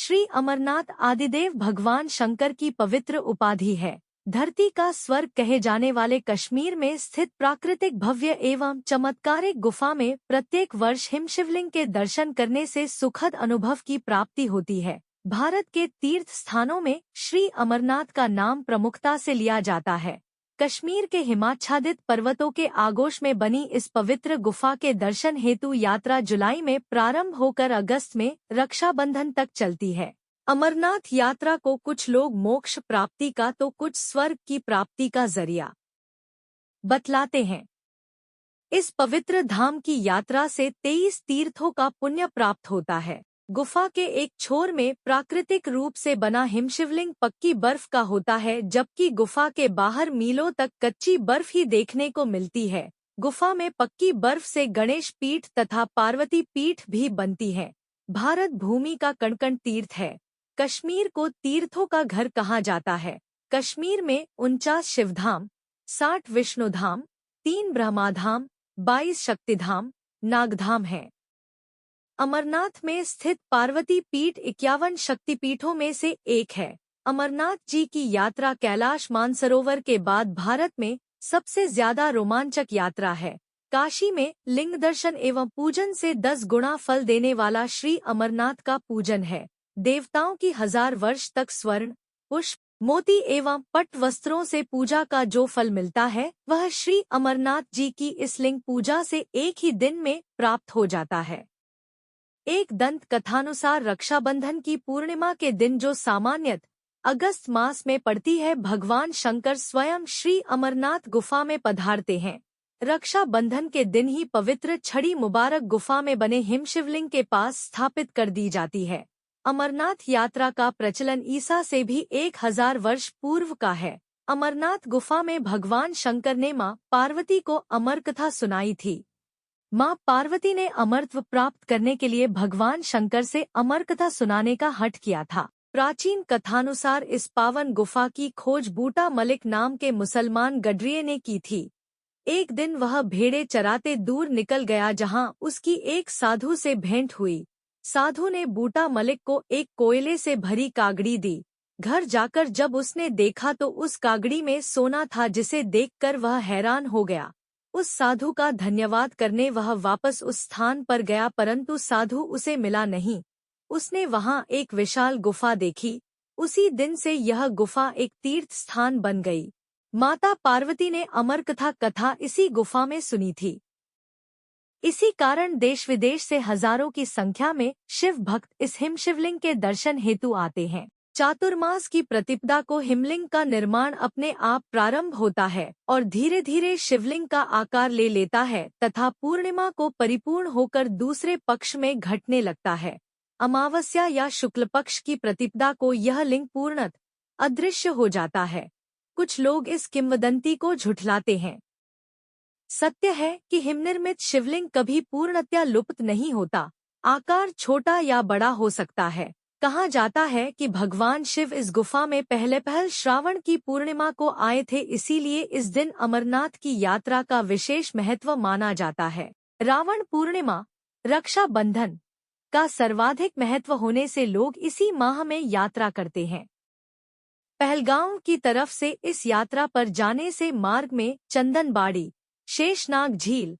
श्री अमरनाथ आदिदेव भगवान शंकर की पवित्र उपाधि है। धरती का स्वर्ग कहे जाने वाले कश्मीर में स्थित प्राकृतिक भव्य एवं चमत्कारिक गुफा में प्रत्येक वर्ष हिमशिवलिंग के दर्शन करने से सुखद अनुभव की प्राप्ति होती है। भारत के तीर्थ स्थानों में श्री अमरनाथ का नाम प्रमुखता से लिया जाता है। कश्मीर के हिमाच्छादित पर्वतों के आगोश में बनी इस पवित्र गुफा के दर्शन हेतु यात्रा जुलाई में प्रारंभ होकर अगस्त में रक्षाबंधन तक चलती है। अमरनाथ यात्रा को कुछ लोग मोक्ष प्राप्ति का तो कुछ स्वर्ग की प्राप्ति का जरिया बतलाते हैं। इस पवित्र धाम की यात्रा से 23 तीर्थों का पुण्य प्राप्त होता है। गुफा के एक छोर में प्राकृतिक रूप से बना हिमशिवलिंग पक्की बर्फ का होता है, जबकि गुफा के बाहर मीलों तक कच्ची बर्फ ही देखने को मिलती है। गुफा में पक्की बर्फ से गणेश पीठ तथा पार्वती पीठ भी बनती है। भारत भूमि का कण-कण तीर्थ है। कश्मीर को तीर्थों का घर कहा जाता है। कश्मीर में 49 शिवधाम, 60 विष्णुधाम, 3 ब्रह्माधाम, 22 शक्तिधाम, नागधाम हैं। अमरनाथ में स्थित पार्वती पीठ 51 शक्तिपीठों में से एक है। अमरनाथ जी की यात्रा कैलाश मानसरोवर के बाद भारत में सबसे ज्यादा रोमांचक यात्रा है। काशी में लिंग दर्शन एवं पूजन से 10 गुना फल देने वाला श्री अमरनाथ का पूजन है। देवताओं की 1000 वर्ष तक स्वर्ण, पुष्प, मोती एवं पट्ट वस्त्रों से पूजा का जो फल मिलता है वह श्री अमरनाथ जी की इस लिंग पूजा से एक ही दिन में प्राप्त हो जाता है। एक दंत कथानुसार रक्षाबंधन की पूर्णिमा के दिन जो सामान्यत अगस्त मास में पड़ती है, भगवान शंकर स्वयं श्री अमरनाथ गुफा में पधारते हैं। रक्षाबंधन के दिन ही पवित्र छड़ी मुबारक गुफा में बने हिमशिवलिंग के पास स्थापित कर दी जाती है। अमरनाथ यात्रा का प्रचलन ईसा से भी 1000 वर्ष पूर्व का है। अमरनाथ गुफा में भगवान शंकर ने मां पार्वती को अमर कथा सुनाई थी। मां पार्वती ने अमरत्व प्राप्त करने के लिए भगवान शंकर से अमर कथा सुनाने का हठ किया था। प्राचीन कथानुसार इस पावन गुफा की खोज बूटा मलिक नाम के मुसलमान गडरिये ने की थी। एक दिन वह भेड़े चराते दूर निकल गया, जहां उसकी एक साधु से भेंट हुई। साधु ने बूटा मलिक को एक कोयले से भरी कागड़ी दी। घर जाकर जब उसने देखा तो उस कागड़ी में सोना था, जिसे देखकर वह हैरान हो गया। उस साधु का धन्यवाद करने वह वापस उस स्थान पर गया, परंतु साधु उसे मिला नहीं। उसने वहां एक विशाल गुफा देखी। उसी दिन से यह गुफा एक तीर्थ स्थान बन गई। माता पार्वती ने अमर कथा इसी गुफा में सुनी थी। इसी कारण देश विदेश से हजारों की संख्या में शिव भक्त इस हिमशिवलिंग के दर्शन हेतु आते हैं। चातुर्मास की प्रतिपदा को हिमलिंग का निर्माण अपने आप प्रारंभ होता है और धीरे धीरे शिवलिंग का आकार ले लेता है तथा पूर्णिमा को परिपूर्ण होकर दूसरे पक्ष में घटने लगता है। अमावस्या या शुक्ल पक्ष की प्रतिपदा को यह लिंग पूर्णतः अदृश्य हो जाता है। कुछ लोग इस किंवदंती को झुठलाते हैं। सत्य है कि हिमनिर्मित शिवलिंग कभी पूर्णतया लुप्त नहीं होता। आकार छोटा या बड़ा हो सकता है। कहा जाता है कि भगवान शिव इस गुफा में पहल श्रावण की पूर्णिमा को आए थे, इसीलिए इस दिन अमरनाथ की यात्रा का विशेष महत्व माना जाता है। रावण पूर्णिमा, रक्षाबंधन का सर्वाधिक महत्व होने से लोग इसी माह में यात्रा करते हैं। पहलगांव की तरफ से इस यात्रा पर जाने से मार्ग में चंदनबाड़ी, शेषनाग झील,